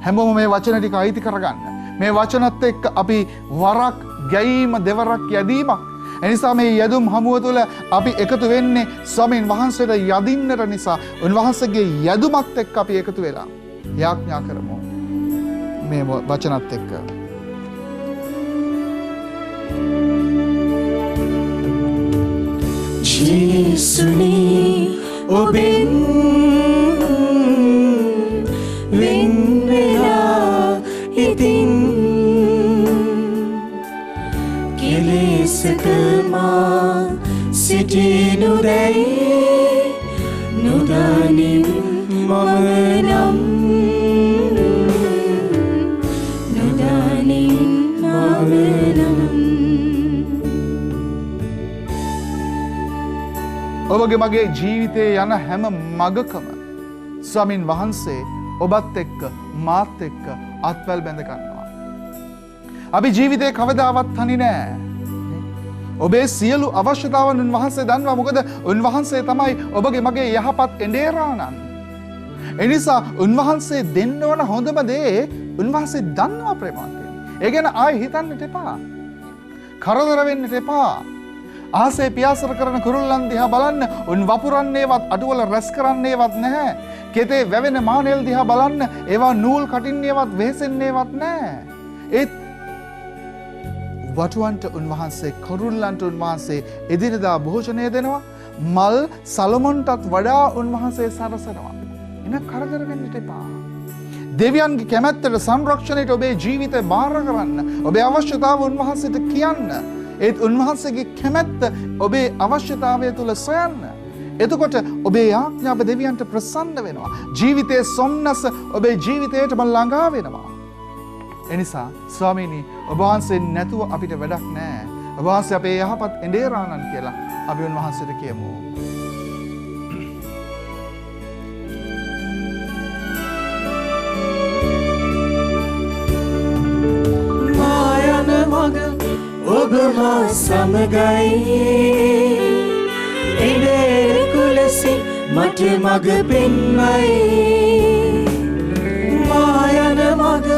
හැමෝම මේ වචන ටික අයිති කරගන්න. මේ වචනත් එක්ක අපි වරක් ගැයීම දෙවරක් යැදීමක්. එනිසා මේ යදුම් හමුව තුළ අපි එකතු වෙන්නේ ස්වාමීන් වහන්සේට යදින්නට නිසා උන්වහන්සේගේ යදුමත් එක්ක අපි එකතු වෙලා යාඥා කරමු. මේ වචනත් එක්ක ජේසුනි ඔබෙන් වෙන් වෙලා ඉතින් කෙලෙසක මා සිටිනු දැයි නොදනින් මම නම් ඔබගේ මගේ ජීවිතයේ යන හැම මගකම ස්වාමින් වහන්සේ ඔබත් එක්ක මාත් එක්ක අත්වැල් බැඳ ගන්නවා. අපි ජීවිතේ කවදාවත් තනි නෑ. ඔබේ සියලු අවශ්‍යතාවන් උන්වහන්සේ දන්නවා. මොකද උන්වහන්සේ තමයි ඔබගේ මගේ යහපත් එඬේරාණන්. එනිසා උන්වහන්සේ දෙන්න ඕන හොඳම දේ උන්වහන්සේ දන්නවා ප්‍රේමවන්තයනි. ඒ ගැන ආයෙ හිතන්නට එපා. කරදර වෙන්නට එපා. ආසේ පියාසර කරන කුරුල්ලන් දිහා බලන්න. උන් වපුරන්නේවත් අඩුවල රැස් කරන්නේවත් නැහැ. කෙතේ වැවෙන මානෙල් දිහා බලන්න. ඒවා නූල් කටින්නේවත් වෙහෙසෙන්නේවත් නැහැ. ඒත් වටුවන්ට උන්වහන්සේ කුරුල්ලන්ට උන්වහන්සේ එදිනදා භෝජනය දෙනවා. මල් සලොමොන්ටත් වඩා උන්වහන්සේ සරසනවා. එන කරදර වෙන්නට එපා. දෙවියන්ගේ කැමැත්තට සංරක්ෂණයට ඔබේ ජීවිතය බාර කරන්න. ඔබේ අවශ්‍යතාව උන්වහන්සේට කියන්න. ඒත් උන්වහන්සේගේ කැමැත්ත ඔබේ අවශ්‍යතාවය තුළ සොයන්න. එතකොට ඔබේ යාඥාව දෙවියන්ට ප්‍රසන්න වෙනවා. ජීවිතයේ සොම්නස ඔබේ ජීවිතයටම ළඟා වෙනවා. එනිසා ස්වාමීනි ඔබ වහන්සේ නැතුව අපිට වැඩක් නැහැ. ඔබ වහන්සේ අපේ යහපත් එඬේරාණන් කියලා අපි උන්වහන්සේට කියමු. මායන මග ඔබ මා සමගයි එඬේරෙකු ලෙසින් මට මග පෙන්වයි. මායන මග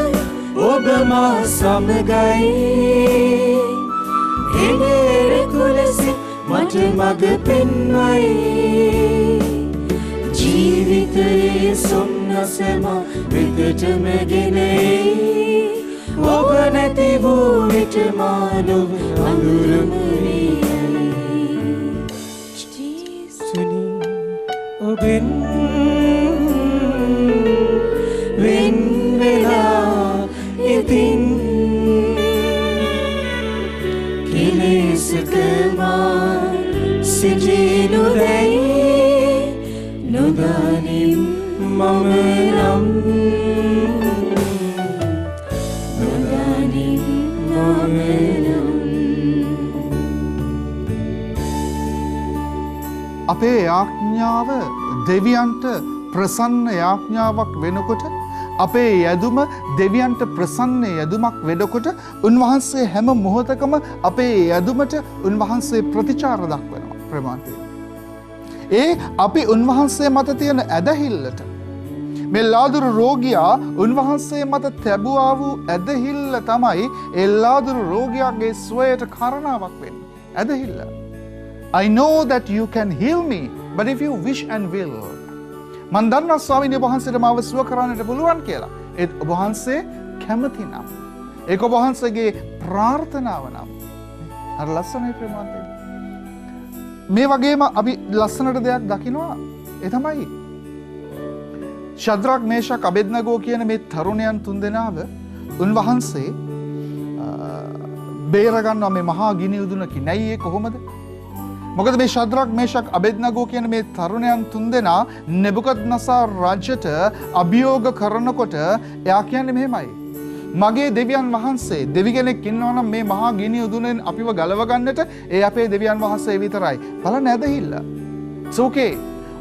ඔබ මා සමගයි එඬේරෙකු ලෙසින් මට මග පෙන්වයි. ජීවිතයේ සොම්නසම වෙතටම ගෙනෙයි. ඔබ නැති වූ විට මා නොව අඳුරම ඔබෙන් වෙන් වෙලා ඉතින් කෙලෙසක මා සිටිනු දැයි නොදනිම් මම නම් නොදනිම් මම නම්. අපේ යාඥාව දෙවියන්ට ප්‍රසන්න යාඥාවක් වෙනකොට අපේ යදුම දෙවියන්ට ප්‍රසන්න යදුමක් වෙනකොට උන්වහන්සේ හැම මොහොතකම අපේ යදුමට උන්වහන්සේ ප්‍රතිචාර දක්වනවා ප්‍රමාණය. ඒ අපි උන්වහන්සේ මත තියෙන ඇදහිල්ලට මේ ලාදුරු රෝගියා උන්වහන්සේ මත තැබුවා වූ ඇදහිල්ල තමයි ඒ ලාදුරු රෝගියාගේ සුවයට කාරණාවක් වෙන්නේ. ඇදහිල්ල. I know that you can heal me, but if you wish and will. මන් දන්නවා ස්වාමීන් වහන්සේට මාව සුව කරන්නට පුළුවන් කියලා. ඒත් ඔබ වහන්සේ කැමති නම්. ඒක ඔබ වහන්සේගේ ප්‍රාර්ථනාව නම්. අර ලස්සනයි ප්‍රේමාන්තේ. මේ වගේම අපි ලස්සනට දෙයක් දකිනවා. ඒ තමයි ශද්‍රක් මේෂක් අබෙද්නගෝ කියන මේ තරුණයන් තුන්දෙනාව උන්වහන්සේ බේරගන්නවා මේ මහා ගිනි උදුනකින්. නැයි ඒ කොහොමද? මොකද මේ ශද්‍රක් මේෂක් අබෙද්නගෝ කියන මේ තරුණයන් තුන්දෙනා නෙබුකද්නසාර් රජුට අභියෝග කරනකොට එයා කියන්නේ මෙහෙමයි. මගේ දෙවියන් වහන්සේ දෙවි කෙනෙක් ඉන්නවා නම් මේ මහා ගිනි උදුනෙන් අපිව ගලව ගන්නට ඒ අපේ දෙවියන් වහන්සේ විතරයි. බලන්න ඇදහිල්ල. It's okay.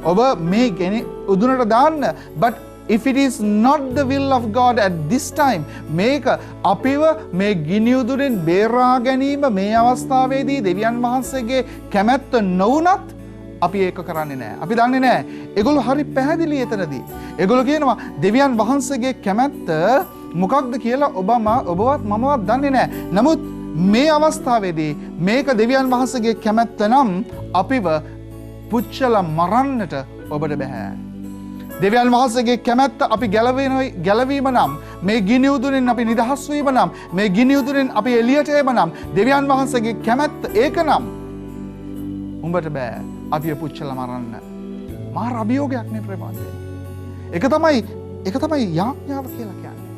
ඔබ මේ ගිනි උදුනට දාන්න. But if it is not the will of God at this time, මේක අපිව මේ ගිනි උදුනෙන් බේරා ගැනීම මේ අවස්ථාවේදී දෙවියන් වහන්සේගේ කැමැත්ත නොවුනත් අපි ඒක කරන්නේ නැහැ. අපි දන්නේ නැහැ. ඒගොල්ලෝ හරි පැහැදිලි එතනදී. ඒගොල්ලෝ කියනවා දෙවියන් වහන්සේගේ කැමැත්ත මොකක්ද කියලා ඔබවත් මමවත් දන්නේ නැහැ. නමුත් මේ අවස්ථාවේදී මේක දෙවියන් වහන්සේගේ කැමැත්ත නම් අපිව පුච්චලා මරන්නට ඔබට බෑ. දෙවියන් වහන්සේගේ කැමැත්ත අපි ගැලවීම නම් මේ ගිනි උදුනෙන් අපි නිදහස් වීම නම් මේ ගිනි උදුනෙන් අපි එළියට ඒම නම් දෙවියන් වහන්සේගේ කැමැත්ත ඒක නම් උඹට බෑ අපිව පුච්චලා මරන්න. මාර අභියෝගයක් නේ ප්‍රේමාන්තේ. ඒක තමයි යාඥාව කියලා කියන්නේ.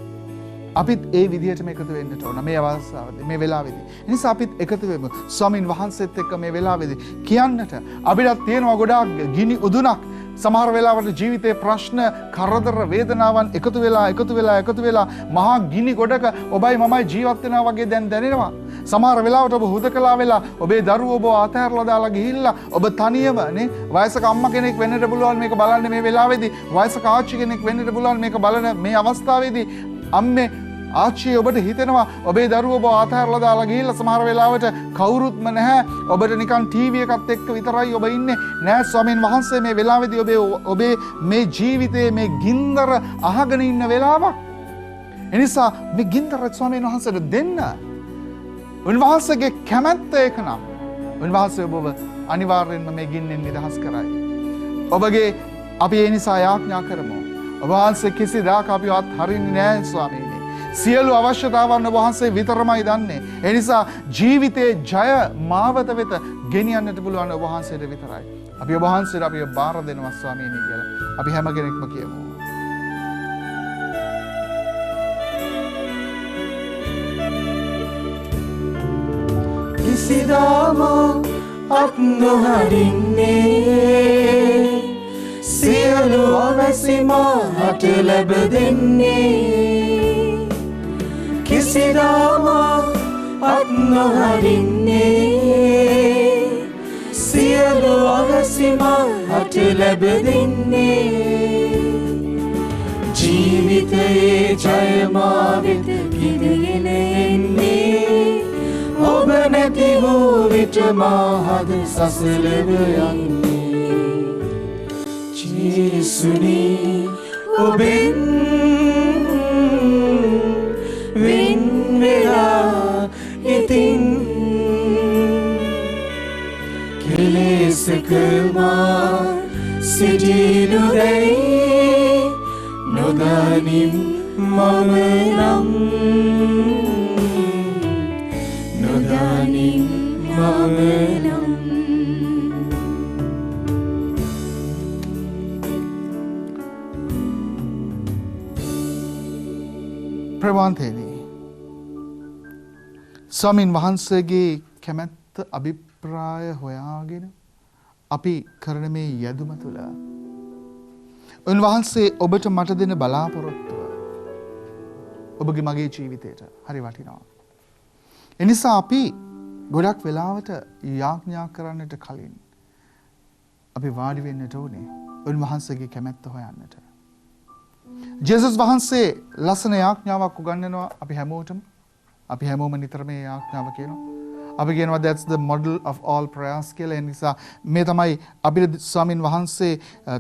අපිත් ඒ විදිහටම එකතු වෙන්නට ඕන මේ අවස්ථාවේදී මේ වෙලාවේදී. ඒ නිසා අපිත් එකතු වෙමු. ස්වාමින් වහන්සේත් එක්ක මේ වෙලාවේදී කියන්නට අපිටත් තියෙනවා ගොඩාක් ගිනි උදුනක්. සමහර වෙලාවට ජීවිතයේ ප්‍රශ්න කරදර වේදනාවන් එකතු වෙලා මහා ගිනි ගොඩක ඔබයි මමයි ජීවත් වෙනවා වගේ දැන් දැනෙනවා. සමහර වෙලාවට ඔබ හුදකලා වෙලා ඔබේ දරුවෝ ඔබ අතහැරලා දාලා ගිහිල්ලා ඔබ තනියම නේ වයසක අම්මා කෙනෙක් වෙන්නට පුළුවන් මේක බලන්න මේ වෙලාවේදී වයසක ආච්චි කෙනෙක් වෙන්නට පුළුවන් මේක බලන මේ අවස්ථාවේදී අම්මේ ආච්චිය ඔබට හිතෙනවා ඔබේ දරුවෝ ඔබ අතහැරලා දාලා ගිහිල්ලා සමහර වෙලාවට කවුරුත්ම නැහැ ඔබට නිකන් ටීවී එකත් එක්ක විතරයි ඔබ ඉන්නේ නෑ ස්වාමීන් වහන්සේ මේ වෙලාවේදී ඔබේ මේ ජීවිතයේ මේ ගින්දර අහගෙන ඉන්න වෙලාවක් එනිසා මේ ගින්දර ස්වාමීන් වහන්සේට දෙන්න උන්වහන්සේගේ කැමැත්ත ඒක නම් උන්වහන්සේ ඔබව අනිවාර්යෙන්ම මේ ගින්නෙන් නිදහස් කරයි ඔබගේ අපි ඒ නිසා යාඥා කරමු ඔබ වහන්සේ කිසිදාක අපිව අත්හරින්නේ නෑ ස්වාමීනි සියලු අවශ්‍යතාවන් ඔබ වහන්සේ විතරමයි දන්නේ. ඒ නිසා ජීවිතයේ ජය මාවත වෙත ගෙනියන්නට පුළුවන් ඔබ වහන්සේට විතරයි. අපි ඔබ වහන්සේට අපිව බාර දෙනවා ස්වාමීනි කියලා. අපි හැම කෙනෙක්ම කියමු. කිසිදාම අත් නොහරින්නේ සියලු අවැසි මාහට ලැබ දෙන්නේ කිසිදාම අත් නොහරින්නේ සියලු අවැසි මාහට ලැබ දෙන්නේ ජීවිතයේ ජය මා වෙත ගෙනගෙන එන්නේ ඔබ නැති වූ විට මාහද සසලව යන්නේ ජේසුනි ඔබෙන් වෙන් වෙලා ඉතින් කෙලෙසක මා සිටිනු දැයි නොදනිම් මම නම් නොදනිම් මම නම් ප්‍රවාන්තේනි ස්වාමින් වහන්සේගේ කැමැත්ත අභිප්‍රාය හොයාගෙන අපි කරන මේ යෙදුම තුළ උන්වහන්සේ ඔබට මට දෙන බලාපොරොත්තුව ඔබගේ මගේ ජීවිතයට හරි වටිනවා. එනිසා අපි ගොඩක් වෙලාවට යාඥා කරන්නට කලින් අපි වාඩි වෙන්නට ඕනේ උන්වහන්සේගේ කැමැත්ත හොයන්නට. ජේසුස් වහන්සේ ලස්සන යාඥාවක් උගන්වනවා අපි හැමෝටම. අපි හැමෝම නිතර මේ යාඥාව කියනවා. අපි කියනවා that's the model of all prayers කියලා. ඒ නිසා මේ තමයි අපිට ස්වාමින් වහන්සේ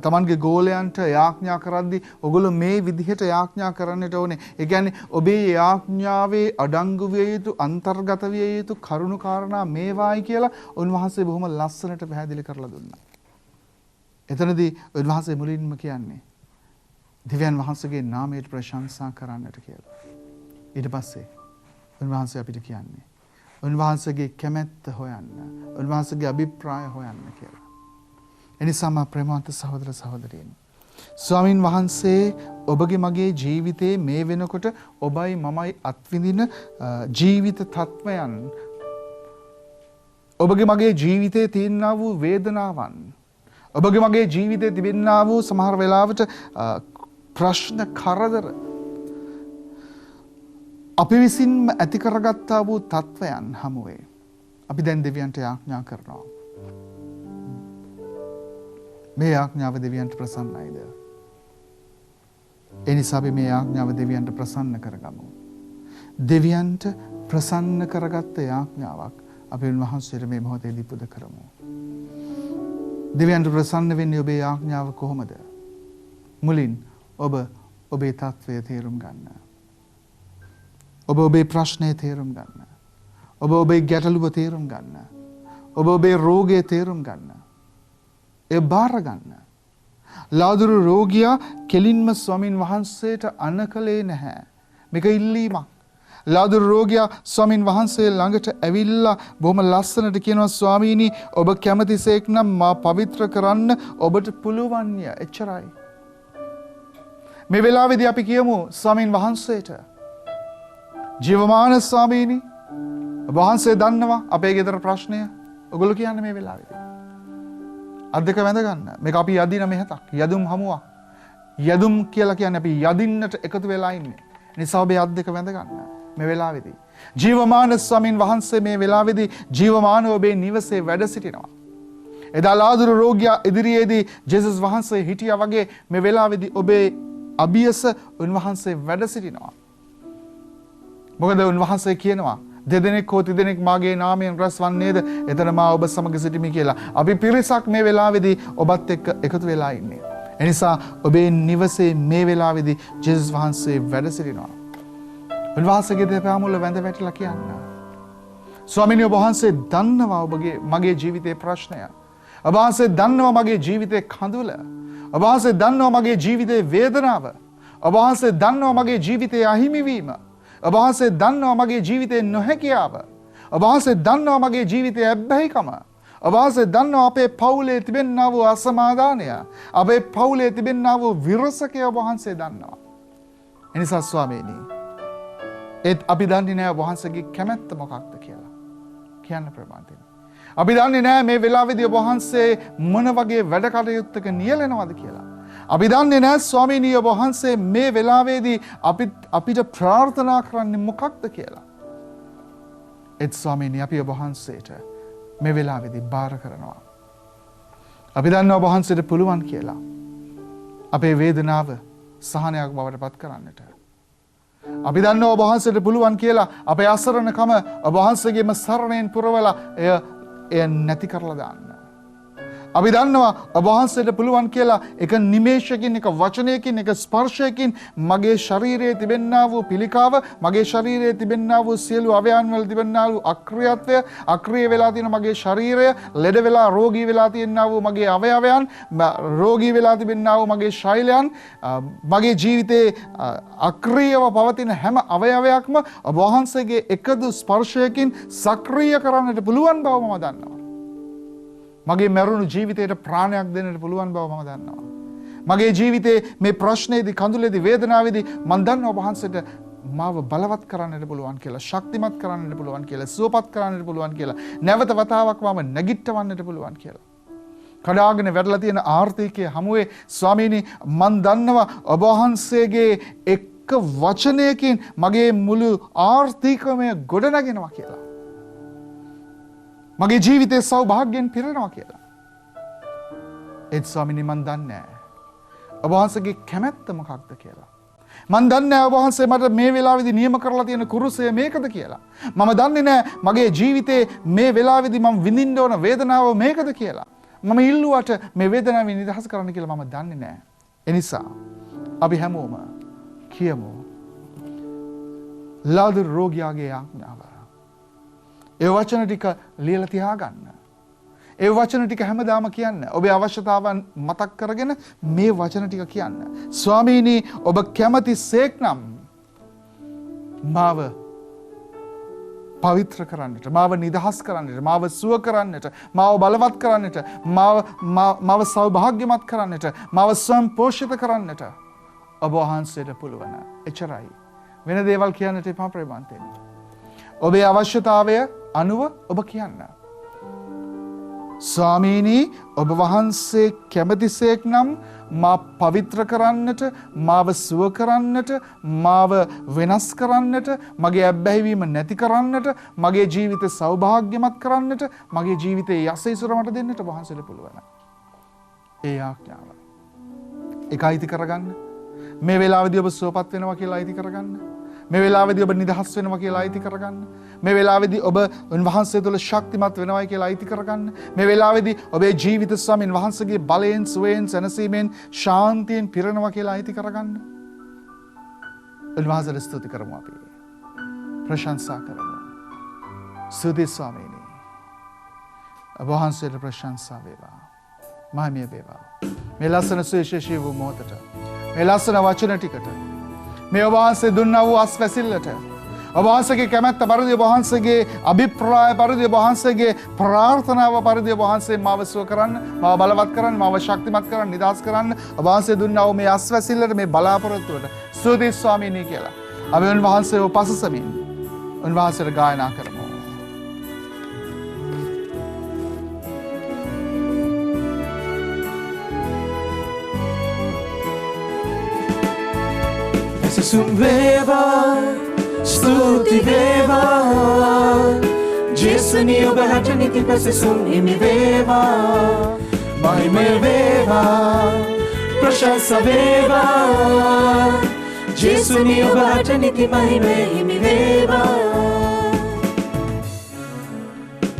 තමන්ගේ ගෝලයන්ට යාඥා කරද්දී ඔගොල්ලෝ මේ විදිහට යාඥා කරන්නට ඕනේ. ඒ කියන්නේ ඔබේ යාඥාවේ අඩංගු විය යුතු අන්තර්ගත විය යුතු කරුණු කාරණා මේවායි කියලා උන්වහන්සේ බොහොම ලස්සනට පැහැදිලි කරලා දුන්නා. එතනදී උන්වහන්සේ මුලින්ම කියන්නේ දෙවියන් වහන්සේගේ නාමයට ප්‍රශංසා කරන්නට කියලා. ඊට පස්සේ උන්වහන්සේ අපිට කියන්නේ උන්වහන්සේගේ කැමැත්ත හොයන්න, උන්වහන්සේගේ අභිප්‍රාය හොයන්න කියලා. එනිසාම ප්‍රේමවන්ත සහෝදර සහෝදරියනි, ස්වාමින් වහන්සේ ඔබගේ මගේ ජීවිතේ මේ වෙනකොට ඔබයි මමයි අත්විඳින ජීවිත තත්වයන්, ඔබගේ මගේ ජීවිතේ තියෙනා වූ වේදනාවන්, ඔබගේ මගේ ජීවිතේ තිබෙනා වූ සමහර වෙලාවට ප්‍රශ්න කරදර, අපි විසින්ම ඇති කරගත්තා වූ තත්වයන් හමුවේ අපි දැන් දෙවියන්ට යාඥා කරනවා. මේ යාඥාව දෙවියන්ට ප්‍රසන්නයිද? ඒ නිසා අපි මේ යාඥාව දෙවියන්ට ප්‍රසන්න කරගමු. දෙවියන්ට ප්‍රසන්න කරගත්ත යාඥාවක් අපි උන්වහන්සේට මේ මොහොතේදී පුද කරමු. දෙවියන්ට ප්‍රසන්න වෙන්නේ ඔබේ යාඥාව කොහොමද? මුලින් ඔබ ඔබේ තත්වය තේරුම් ගන්න. ඔබ ඔබේ ප්‍රශ්නය තේරුම් ගන්න. ඔබ ඔබේ ගැටලුව තේරුම් ගන්න. ඔබ ඔබේ රෝගය තේරුම් ගන්න. ඒ බාර ගන්න. ලාදුරු රෝගියා කෙලින්ම ස්වාමින් වහන්සේට අණ කළේ නැහැ. මේක ඉල්ලීමක්. ලාදුරු රෝගියා ස්වාමින් වහන්සේ ළඟට ඇවිල්ලා බොහොම ලස්සනට කියනවා ස්වාමීනි ඔබ කැමතිසේක් නම් මා පවිත්‍ර කරන්න ඔබට පුළුවන්ය. එච්චරයි. මේ වෙලාවේදී අපි කියමු ස්වාමින් වහන්සේට ජීවමාන ස්වාමීනි වහන්සේ දන්නවා අපේ ගෙදර ප්‍රශ්නය. ඔගොල්ලෝ කියන්නේ මේ වෙලාවේදී අත් දෙක වැඳ ගන්න. මේක අපි යදින මෙහෙතක්, යදුම් හමුවක්. යදුම් කියලා කියන්නේ අපි යදින්නට එකතු වෙලා ඉන්නේ. නිසා ඔබේ අත් දෙක වැඳ ගන්න මේ වෙලාවේදී. ජීවමාන ස්වාමින් වහන්සේ මේ වෙලාවේදී ජීවමාන ඔබේ නිවසේ වැඩ සිටිනවා. එදා ලාදුරු රෝගියා ඉදිරියේදී ජේසුස් වහන්සේ හිටියා වගේ මේ වෙලාවේදී ඔබේ අභියස උන්වහන්සේ වැඩ සිටිනවා. මොකද උන්වහන්සේ කියනවා දෙදෙනෙක් හෝ තිදෙනෙක් මාගේ නාමයෙන් රැස් වන්නේද එතන මා ඔබ සමග සිටිමි කියලා. අපි පිරිසක් මේ වෙලාවේදී ඔබත් එක්ක එකතු වෙලා ඉන්නේ. එනිසා ඔබේ නිවසේ මේ වෙලාවේදී ජේසුස් වහන්සේ වැඩ සිටිනවා. උන්වහන්සේගේ දෙපා මුල වැඳ වැටිලා කියන්න. ස්වාමීනි ඔබ වහන්සේ දන්නවා ඔබගේ මගේ ජීවිතේ ප්‍රශ්නය. ඔබ වහන්සේ දන්නවා මගේ ජීවිතේ කඳුල. ඔබ වහන්සේ දන්නවා මගේ ජීවිතේ වේදනාව. ඔබ වහන්සේ දන්නවා මගේ ජීවිතේ අහිමිවීම. ඔබ වහන්සේ දන්නවා මගේ ජීවිතේ නොහැකියාව. ඔබ වහන්සේ දන්නවා මගේ ජීවිතේ ඇබ්බැහිකම. ඔබ වහන්සේ දන්නවා අපේ පවුලේ තිබෙනා වූ අසමාදානය. අපේ පවුලේ තිබෙනා වූ විරසකය ඔබ වහන්සේ දන්නවා. එනිසා ස්වාමීනි ඒත් අපි දන්නේ නැහැ ඔබ වහන්සේගේ කැමැත්ත මොකක්ද කියලා. කියන්න ප්‍රමාණතින්. අපි දන්නේ නෑ මේ වෙලාවේදී ඔබ වහන්සේ මොන වගේ වැඩ කටයුත්තක නියැලෙනවද කියලා. අපි දන්නේ නෑ ස්වාමීනි ඔබ වහන්සේ මේ වෙලාවේදී අපිට ප්‍රාර්ථනා කරන්නේ මොකක්ද කියලා. ඒත් ස්වාමීනි අපි ඔබ වහන්සේට මේ වෙලාවේදී බාර කරනවා. අපි දන්නවා ඔබ වහන්සේට පුළුවන් කියලා. අපේ වේදනාව සහනයක් බවට පත් කරන්නට. අපි දන්නවා ඔබ වහන්සේට පුළුවන් කියලා අපේ අසරණකම ඔබ වහන්සේගේම සරණයෙන් පුරවලා එය නැති කරලා දාන්න. අපි දන්නවා ඔබ වහන්සේට පුළුවන් කියලා එක නිමේෂයකින් එක වචනයකින් එක ස්පර්ශයකින් මගේ ශරීරයේ තිබෙන්නා වූ පිළිකාව මගේ ශරීරයේ තිබෙන්නා වූ සියලු අවයවන් වල තිබෙන්නා වූ අක්‍රියත්වය අක්‍රිය වෙලා තියෙන මගේ ශරීරය ලෙඩ වෙලා රෝගී වෙලා තියෙනා වූ මගේ අවයවයන් රෝගී වෙලා තිබෙන්නා වූ මගේ ශෛලයන් මගේ ජීවිතේ අක්‍රියව පවතින හැම අවයවයක්ම ඔබ වහන්සේගේ එකදු ස්පර්ශයකින් සක්‍රිය කරන්නට පුළුවන් බව මම දන්නවා. මගේ මැරුණු ජීවිතයට ප්‍රාණයක් දෙන්නට පුළුවන් බව මම දන්නවා. මගේ ජීවිතේ මේ ප්‍රශ්නේදී කඳුලේදී වේදනාවේදී මම දන්නවා ඔබ වහන්සේට මාව බලවත් කරන්නට පුළුවන් කියලා, ශක්තිමත් කරන්නට පුළුවන් කියලා, සුවපත් කරන්නට පුළුවන් කියලා, නැවත වතාවක් මම නැගිටවන්නට පුළුවන් කියලා. කඩාගෙන වැටලා තියෙන ආර්ථිකයේ හමුවේ ස්වාමීනි මම දන්නවා ඔබ වහන්සේගේ එක වචනයකින් මගේ මුළු ආර්ථිකමය ගොඩනගෙනවා කියලා. මගේ ජීවිතේ සෞභාග්‍යයෙන් පිරෙනවා කියලා. ඒත් ස්වාමීනි මන් දන්නේ නැහැ ඔබ වහන්සේගේ කැමැත්ත මොකක්ද කියලා. මන් දන්නේ නැහැ ඔබ වහන්සේ මට මේ වෙලාවේදී නියම කරලා තියෙන කුරුසය මේකද කියලා. මම දන්නේ නැහැ මගේ ජීවිතේ මේ වෙලාවේදී මම විඳින්න ඕන වේදනාව මේකද කියලා. මම ඉල්ලුවට මේ වේදනාවෙන් නිදහස් කරන්න කියලා මම දන්නේ නැහැ. ඒ නිසා අපි හැමෝම කියමු ලාදුරු රෝගියාගේ ආඥාව. ඒ වචන ටික ලියලා තියාගන්න. ඒ වචන ටික හැමදාම කියන්න. ඔබේ අවශ්‍යතාවන් මතක් කරගෙන මේ වචන ටික කියන්න. ස්වාමීනි ඔබ කැමති සේක්නම් මාව පවිත්‍ර කරන්නට, මාව නිදහස් කරන්නට, මාව සුව කරන්නට, මාව බලවත් කරන්නට, මාව සෞභාග්‍යමත් කරන්නට, මාව සම්පෝෂිත කරන්නට ඔබ වහන්සේට පුළුවන්. එච්චරයි. වෙන දේවල් කියන්නට එපා ප්‍රේමන්තෙන්. ඔබේ අවශ්‍යතාවය අනුව ඔබ කියන්න. ස්වාමීනි ඔබ වහන්සේ කැමතිසේක් නම් මා පවිත්‍ර කරන්නට, මාව සුව කරන්නට, මාව වෙනස් කරන්නට, මගේ ඇබ්බැහිවීම නැති කරන්නට, මගේ ජීවිතය සෞභාග්‍යමත් කරන්නට, මගේ ජීවිතයේ යසීසුර මට දෙන්නට ඔබ වහන්සේට පුළුවන්. ඒ ආඥාව. ඒක අයිති කරගන්න. මේ වෙලාවේදී ඔබ සුවපත් වෙනවා කියලා අයිති කරගන්න. මේ වෙලාවේදී ඔබ නිදහස් වෙනවා කියලා අයිති කරගන්න. මේ වෙලාවේදී ඔබ උන්වහන්සේ තුළ ශක්තිමත් වෙනවා කියලා අයිති කරගන්න. මේ වෙලාවේදී ඔබේ ජීවිත ස්වාමීන් වහන්සේගේ බලයෙන්, සුවයෙන්, සැනසීමෙන්, ශාන්තියෙන් පිරෙනවා කියලා අයිති කරගන්න. උන්වහන්සේට ස්තුති කරමු අපි. ප්‍රශංසා කරමු. ස්තුති ස්වාමීනි. ඔබ වහන්සේට ප්‍රශංසා වේවා. මහිමය වේවා. මේ ලස්සන සුවිශේෂී වූ මොහොතට, මේ ලස්සන වචන ටිකට, මේ ඔබ වහන්සේ දුන්නා වූ අස්වැසිල්ලට, ඔබ වහන්සේගේ කැමැත්ත පරිදි, ඔබ වහන්සේගේ අභිප්‍රාය පරිදි, ඔබ වහන්සේගේ ප්‍රාර්ථනාව පරිදි ඔබ වහන්සේ මාව සුව කරන්න, මාව බලවත් කරන්න, මාව ශක්තිමත් කරන්න, නිදහස් කරන්න ඔබ වහන්සේ දුන්නා වූ මේ අස්වැසිල්ලට, මේ බලාපොරොත්තුවට ස්තුතියි ස්වාමීනි කියලා අපි උන්වහන්සේව පසසමින් උන්වහන්සේට ගායනා කරමු. Sum veva, stuti veva, Jesu ni oba hataniti pase sum imi veva, mahime veva, prashansa veva, Jesu ni oba hataniti mahime imi veva.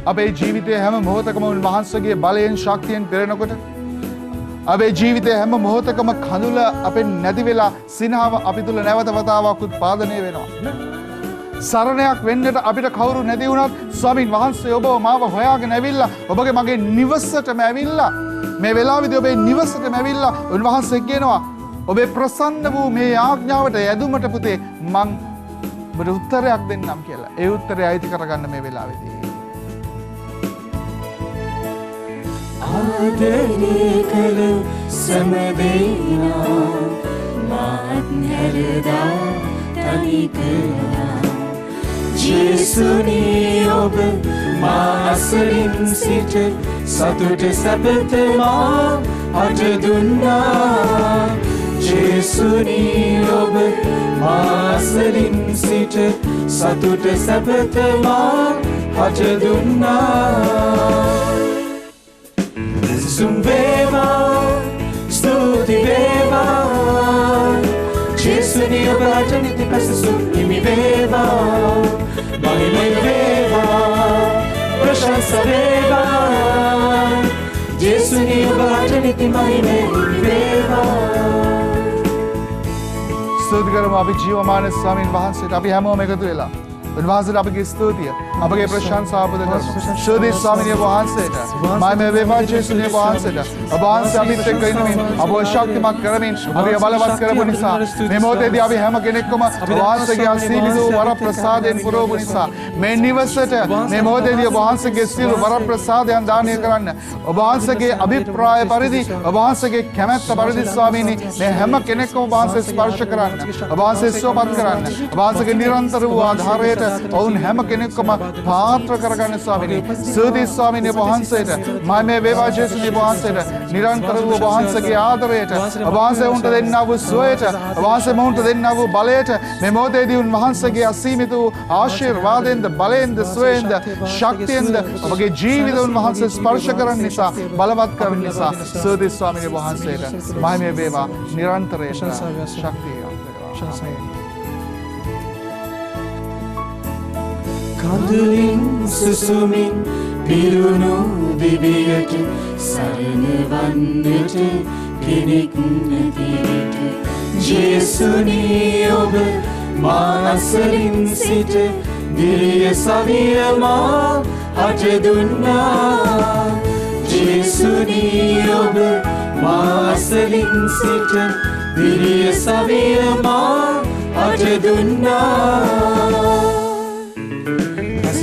අපේ ජීවිතයේ හැම මොහොතකම උන්වහන්සේගේ බලයෙන් ශක්තියෙන් පෙරෙනකොට අපේ ජීවිතයේ හැම මොහොතකම කඳුල අපෙන් නැති වෙලා සිනහව අපි තුල නැවත වතාවක් උත්පාදනය වෙනවා. සරණයක් වෙන්නට අපිට කවුරු නැති වුණත් ස්වාමින් වහන්සේ ඔබව මාව හොයාගෙන ඇවිල්ලා ඔබගේ මගේ නිවසටම ඇවිල්ලා මේ වෙලාවේදී ඔබේ නිවසටම ඇවිල්ලා උන්වහන්සේ කියනවා ඔබේ ප්‍රසන්න වූ මේ ආඥාවට යදුමට පුතේ මං ඔබට උත්තරයක් දෙන්නම් කියලා. ඒ උත්තරය අයිති කරගන්න මේ වෙලාවේදී. ආදරණය කළ සමදෙනා මාත් හැරදා තනි කළා ජේසුනි ඔබ මා අසලින් සිට සතුට සැපත මා අට දුන්නා ජේසුනි ඔබ මා අසලින් සිට සතුට සැපත මා අට දුන්නා සුම් වේවා ස්තුති වේවා ජේසුනි ඔබට නිති පැසසුම් හිමි වේවා මහිම වේවා ප්‍රශංස වේවා ජේසුනි ඔබට නිති මහිම හිමි වේවා ස්තුති කරමු අපි ජීවමාන ස්වාමීන් වහන්සේට අපි හැමෝම එකතු වෙලා උන්වහන්සේට අපගේ ස්තුතිය අපගේ ප්‍රශංසාව පුද කරමු ශෝධි ස්වාමීන් වහන්සේට මම වේවා ජේසුනි වහන්සේට ඔබ වහන්සේ අපිත් එක්ක ඉන්නමින් අපව ශක්තිමත් කරමින් අපිව බලවත් කරපු නිසා මේ මොහොතේදී අපි හැම කෙනෙක්ම වහන්සේගේ අසීමිත වූ වර ප්‍රසාදයෙන් පුරවපු නිසා මේ නිවසට මේ මොහොතේදී ඔබ වහන්සේගේ සියලු වර ප්‍රසාදයන් දානය කරන්න ඔබ වහන්සේගේ අභිප්‍රාය පරිදි ඔබ වහන්සේගේ කැමැත්ත පරිදි ස්වාමීනි මේ හැම කෙනෙක්ම ඔබ වහන්සේ ස්පර්ශ කරන්න ඔබ වහන්සේ සුවපත් කරන්න ඔබ වහන්සේගේ නිරන්තර වූ ආධාරයට ඔවුන් හැම කෙනෙක්ම පාත්‍ර කරගන්න ස්වාමීනි ස්තුති ස්වාමීනි වහන්සේට මම මේ වේවා ජේසුනි වහන්සේට නිරන්තර වූ වහන්සේගේ ආදරයට ඔබ වහන්සේ උන්ට දෙන්නා වූ සුවයට ඔබ වහන්සේ උන්ට දෙන්නා වූ බලයට මේ මොහොතේදී උන්වහන්සේගේ අසීමිත වූ ආශිර්වාදයෙන්ද බලයෙන්ද සුවයෙන්ද ශක්තියෙන්ද ඔබගේ ජීවිත උන්වහන්සේ ස්පර්ශ කරන නිසා බලවත් කරන නිසා ස්තුති ස්වාමීනි වහන්සේට මම මේ වේවා නිරන්තරයෙන් ශක්තිය කඳුලින් සුසුමින් පිරුණු දිවියට සරණ වන්නට කෙනෙක් නැති විට ජේසුනි ඔබ මා අසලින් සිට දිරිය සවිය මා අට දුන්නා ජේසුනි ඔබ මා අසලින් සිට දිරිය සවිය මා අට දුන්නා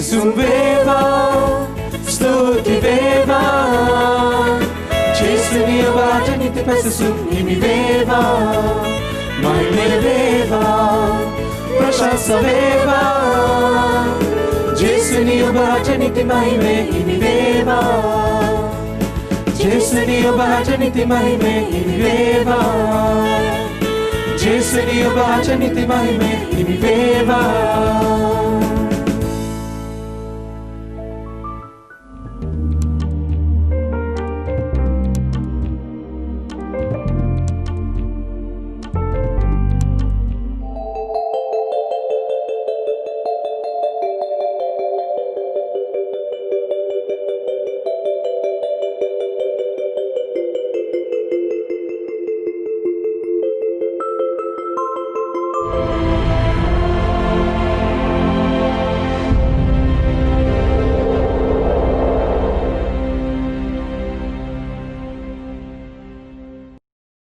සුම් වේවා ස්තුති වේවා ජේසුනි ඔබට නිති පැසසුම් හිමි වේවා මහිම වේවා ප්‍රශංස වේවා ජේසුනි ඔබට නිති මහිම හිමි වේවා ජේසුනි ඔබට නිති මහිම හිමි වේවා ජේසුනි ඔබට නිති මහිම හිමි වේවා